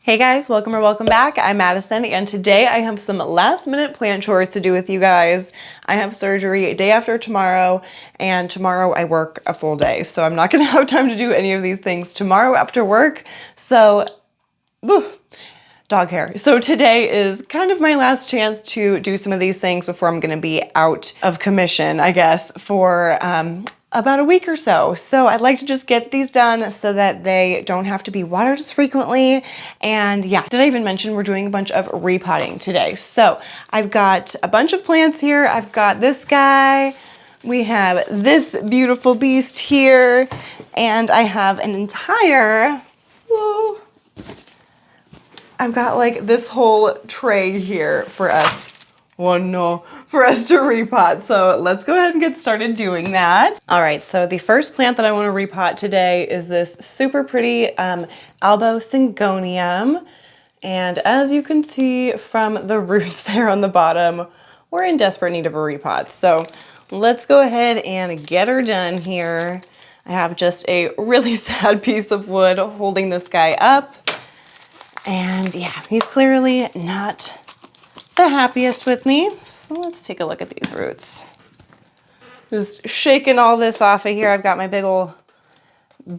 Hey guys, welcome or welcome back. I'm Madison, and today I have some last minute plant chores to do with you guys. I have surgery day after tomorrow, and tomorrow I work a full day, so I'm not gonna have time to do any of these things tomorrow after work. So, woo, dog hair. So today is kind of my last chance to do some of these things before I'm gonna be out of commission, I guess, for about a week or so. So I'd like to just get these done so that they don't have to be watered as frequently. And yeah, did I even mention we're doing a bunch of repotting today? So I've got a bunch of plants here. I've got this guy. We have this beautiful beast here. And I have an entire, whoa, I've got like this whole tray here for us. Oh no, for us to repot. So let's go ahead and get started doing that. All right, so the first plant that I want to repot today is this super pretty Albo syngonium. And as you can see from the roots there on the bottom, we're in desperate need of a repot. So let's go ahead and get her done here. I have just a really sad piece of wood holding this guy up. And yeah, he's clearly not the happiest with me. So let's take a look at these roots. Just shaking all this off of here. I've got my big old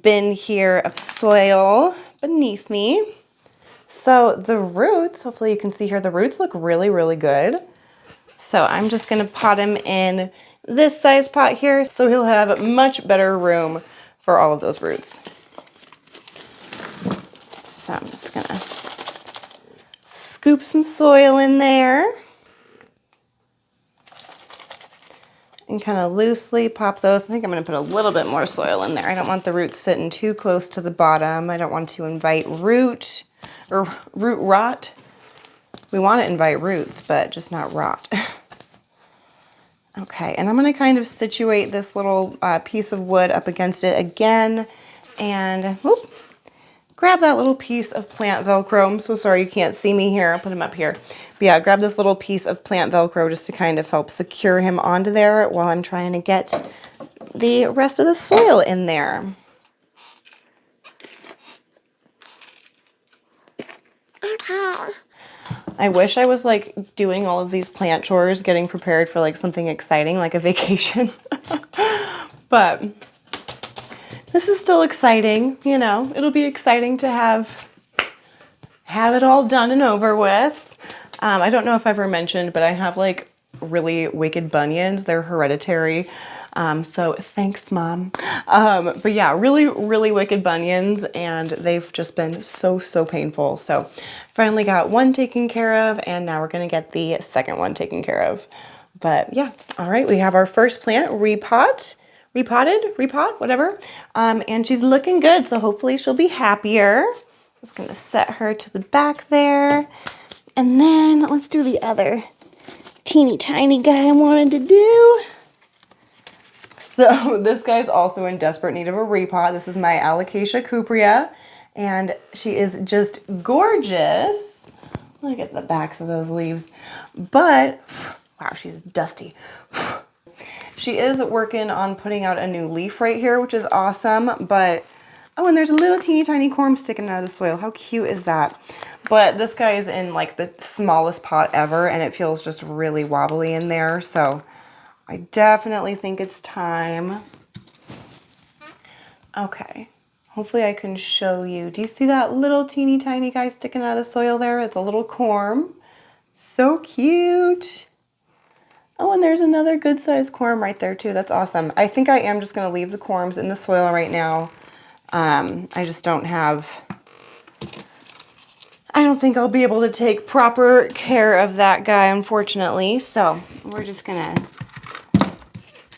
bin here of soil beneath me. So the roots, hopefully you can see here, the roots look really, really good. So I'm just gonna pot him in this size pot here so he'll have much better room for all of those roots. So I'm just gonna scoop some soil in there and kind of loosely pop those. I think I'm going to put a little bit more soil in there. I don't want the roots sitting too close to the bottom. I don't want to invite root rot. We want to invite roots, but just not rot. Okay, and I'm going to kind of situate this little piece of wood up against it again and whoop, grab that little piece of plant Velcro. I'm so sorry you can't see me here. I'll put him up here. But yeah, grab this little piece of plant Velcro just to kind of help secure him onto there while I'm trying to get the rest of the soil in there. Okay. I wish I was like doing all of these plant chores, getting prepared for like something exciting, like a vacation. But this is still exciting, you know. It'll be exciting to have it all done and over with. I don't know if I've ever mentioned, but I have like really wicked bunions. They're hereditary. So thanks, Mom. But yeah, really, really wicked bunions, and they've just been so, so painful. So finally got one taken care of, and now we're gonna get the second one taken care of. But yeah, all right, we have our first plant repot. Repot, whatever. And she's looking good, so hopefully she'll be happier. Just gonna set her to the back there. And then let's do the other teeny tiny guy I wanted to do. So this guy's also in desperate need of a repot. This is my Alocasia cupria, and she is just gorgeous. Look at the backs of those leaves. But, wow, she's dusty. She is working on putting out a new leaf right here, which is awesome, but, oh, and there's a little teeny tiny corm sticking out of the soil. How cute is that? But this guy is in like the smallest pot ever, and it feels just really wobbly in there, so I definitely think it's time. Okay, hopefully I can show you. Do you see that little teeny tiny guy sticking out of the soil there? It's a little corm. So cute. Oh, and there's another good sized corm right there too. That's awesome. I think I am just gonna leave the corms in the soil right now. I just don't have, I don't think I'll be able to take proper care of that guy, unfortunately. So we're just gonna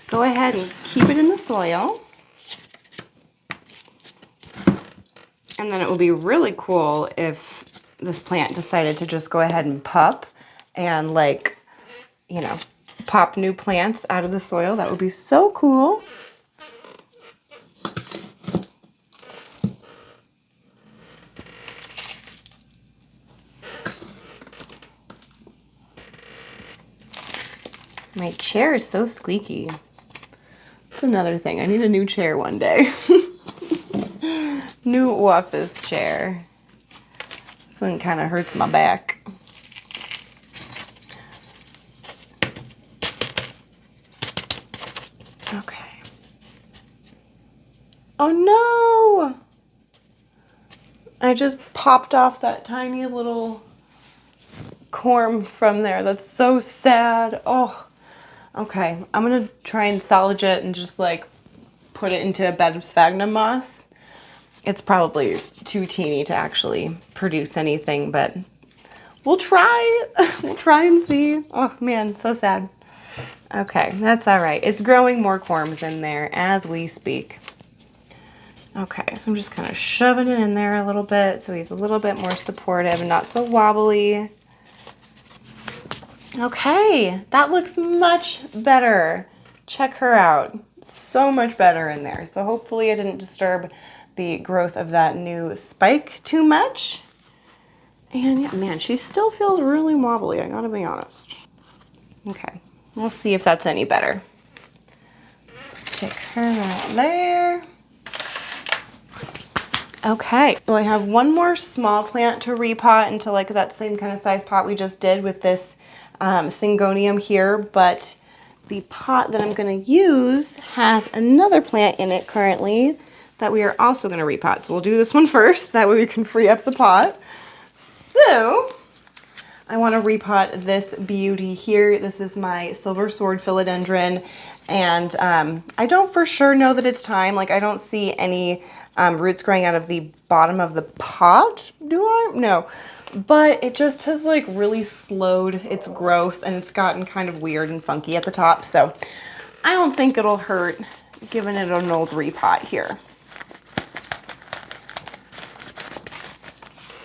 go ahead and keep it in the soil. And then it would be really cool if this plant decided to just go ahead and pup and like, you know, pop new plants out of the soil. That would be so cool. My chair is so squeaky. That's another thing. I need a new chair one day. New office chair. This one kind of hurts my back. Okay. Oh no! I just popped off that tiny little corm from there. That's so sad. Oh, okay. I'm gonna try and salvage it and just like put it into a bed of sphagnum moss. It's probably too teeny to actually produce anything, but we'll try. We'll try and see. Oh man, so sad. Okay, that's all right. It's growing more corms in there as we speak. Okay, so I'm just kind of shoving it in there a little bit so he's a little bit more supportive and not so wobbly. Okay, that looks much better. Check her out. So much better in there. So hopefully I didn't disturb the growth of that new spike too much. And yeah, man, she still feels really wobbly, I gotta be honest. Okay, we'll see if that's any better. Stick her right there. Okay, well I have one more small plant to repot into like that same kind of size pot we just did with this syngonium here, but the pot that I'm gonna use has another plant in it currently that we are also gonna repot. So we'll do this one first, that way we can free up the pot. So I wanna repot this beauty here. This is my silver sword philodendron, and I don't for sure know that it's time. Like I don't see any roots growing out of the bottom of the pot, do I? No. But it just has like really slowed its growth and it's gotten kind of weird and funky at the top. So I don't think it'll hurt giving it an old repot here.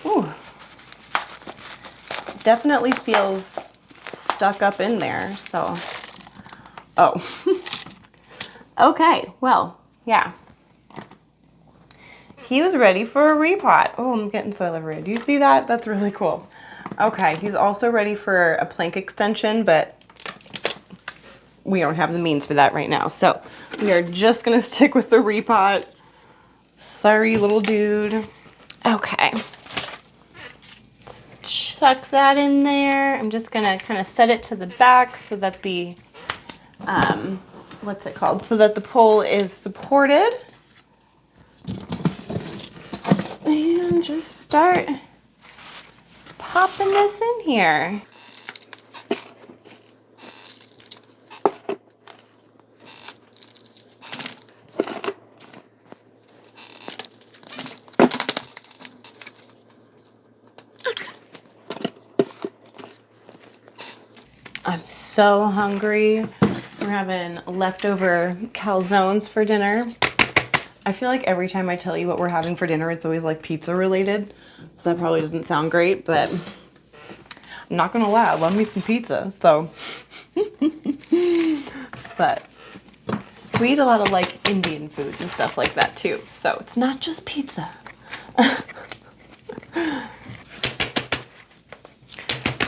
Ooh. Definitely feels stuck up in there, so. Oh. Okay, well, yeah. He was ready for a repot. Oh, I'm getting soil everywhere. Do you see that? That's really cool. Okay, he's also ready for a plank extension, but we don't have the means for that right now. So we are just gonna stick with the repot. Sorry, little dude. Okay. Chuck that in there. I'm just gonna kind of set it to the back so that the, what's it called? So that the pole is supported. And just start popping this in here. I'm so hungry. We're having leftover calzones for dinner. I feel like every time I tell you what we're having for dinner, it's always like pizza related. So that probably doesn't sound great, but I'm not gonna lie, I love me some pizza, so. But we eat a lot of like Indian food and stuff like that too. So it's not just pizza.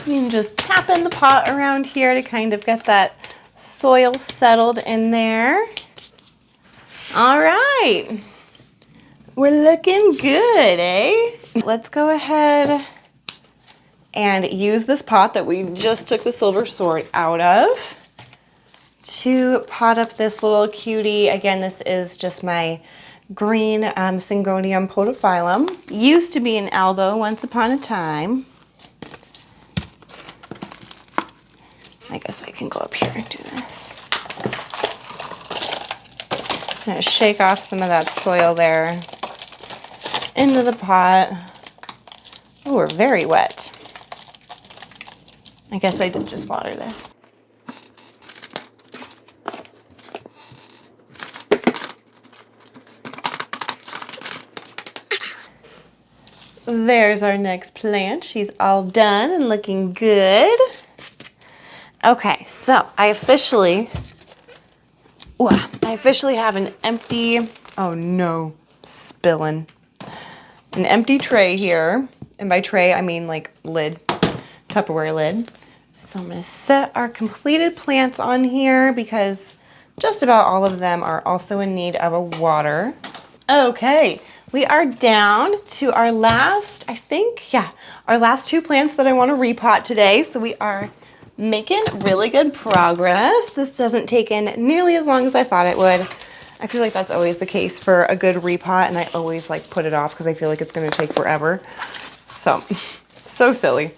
You can just tap in the pot around here to kind of get that soil settled in there. All right, we're looking good, eh? Let's go ahead and use this pot that we just took the silver sword out of to pot up this little cutie. Again, this is just my green syngonium podophyllum. Used to be an elbow once upon a time. I guess I can go up here and do this. I'm gonna shake off some of that soil there into the pot. Oh, we're very wet. I guess I did just water this. There's our next plant. She's all done and looking good. Okay, so I officially have an empty, oh no, spilling. An empty tray here. And by tray, I mean like lid, Tupperware lid. So I'm gonna set our completed plants on here because just about all of them are also in need of a water. Okay, we are down to our last, I think, yeah, our last 2 plants that I want to repot today. So we are making really good progress. This doesn't take in nearly as long as I thought it would. I feel like that's always the case for a good repot, and I always like put it off because I feel like it's going to take forever. So silly.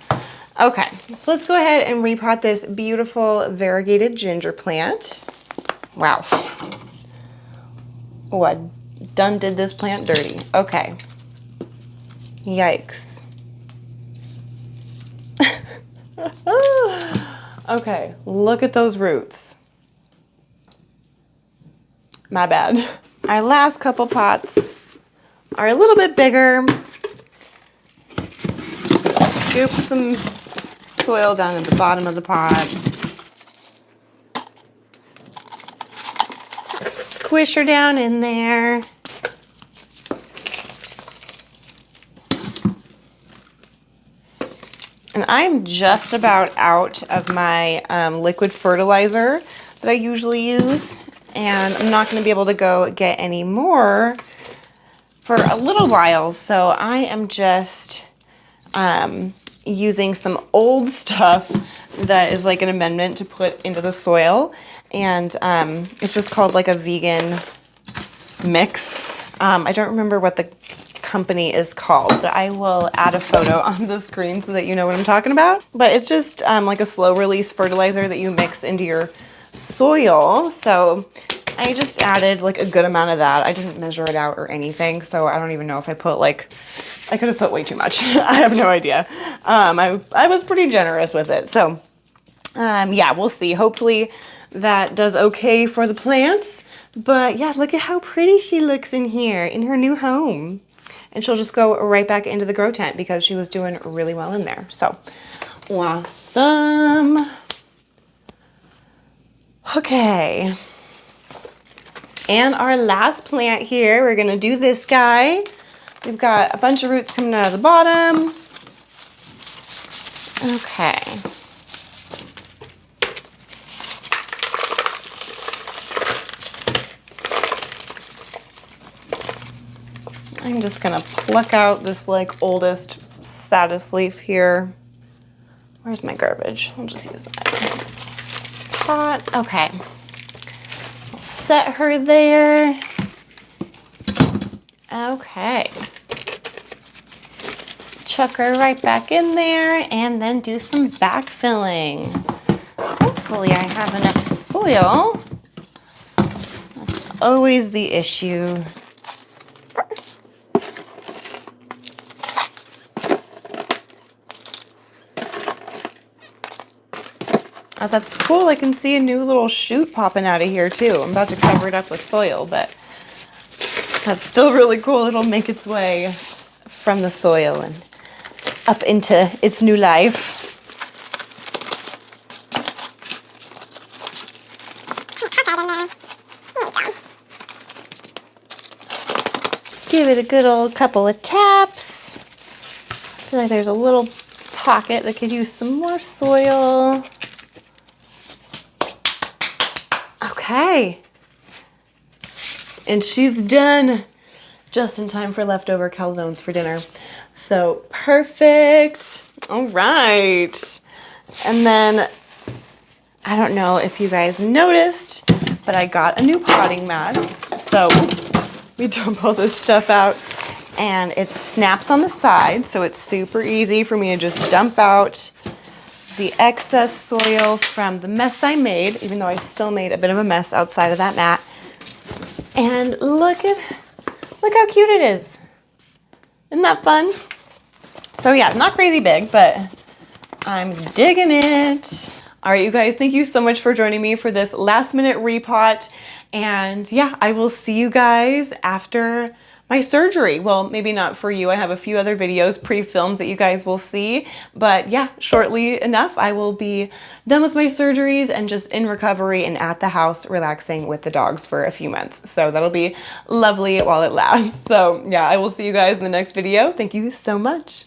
Okay, so let's go ahead and repot this beautiful variegated ginger plant. Wow. Oh, I done did this plant dirty. Okay. Yikes. Okay, look at those roots. My bad. Our last couple pots are a little bit bigger. Scoop some soil down at the bottom of the pot. Squish her down in there. And I'm just about out of my liquid fertilizer that I usually use. And I'm not going to be able to go get any more for a little while. So I am just using some old stuff that is like an amendment to put into the soil. And it's just called like a vegan mix. I don't remember what the company is called, but I will add a photo on the screen so that you know what I'm talking about. But it's just like a slow release fertilizer that you mix into your soil. So I just added like a good amount of that. I didn't measure it out or anything, so I don't even know if I put like, I could have put way too much. I have no idea. I was pretty generous with it. So yeah, we'll see. Hopefully that does okay for the plants. But yeah, look at how pretty she looks in here in her new home. And she'll just go right back into the grow tent because she was doing really well in there. So awesome. Okay. And our last plant here, we're gonna do this guy. We've got a bunch of roots coming out of the bottom. Okay. I'm just gonna pluck out this like oldest, saddest leaf here. Where's my garbage? I'll just use that pot. Okay. I'll set her there. Okay. Chuck her right back in there and then do some backfilling. Hopefully I have enough soil. That's always the issue. Oh, that's cool. I can see a new little shoot popping out of here too. I'm about to cover it up with soil, but that's still really cool. It'll make its way from the soil and up into its new life. Give it a good old couple of taps. I feel like there's a little pocket that could use some more soil. Okay. And she's done just in time for leftover calzones for dinner. So perfect. All right. And then, I don't know if you guys noticed, but I got a new potting mat. So we dump all this stuff out and it snaps on the side. So it's super easy for me to just dump out the excess soil from the mess I made, even though I still made a bit of a mess outside of that mat. And look how cute it is. Isn't that fun? So yeah, not crazy big, but I'm digging it. All right, you guys, thank you so much for joining me for this last minute repot. And yeah, I will see you guys after my surgery. Well, maybe not for you. I have a few other videos pre-filmed that you guys will see. But yeah, shortly enough, I will be done with my surgeries and just in recovery and at the house relaxing with the dogs for a few months. So that'll be lovely while it lasts. So yeah, I will see you guys in the next video. Thank you so much.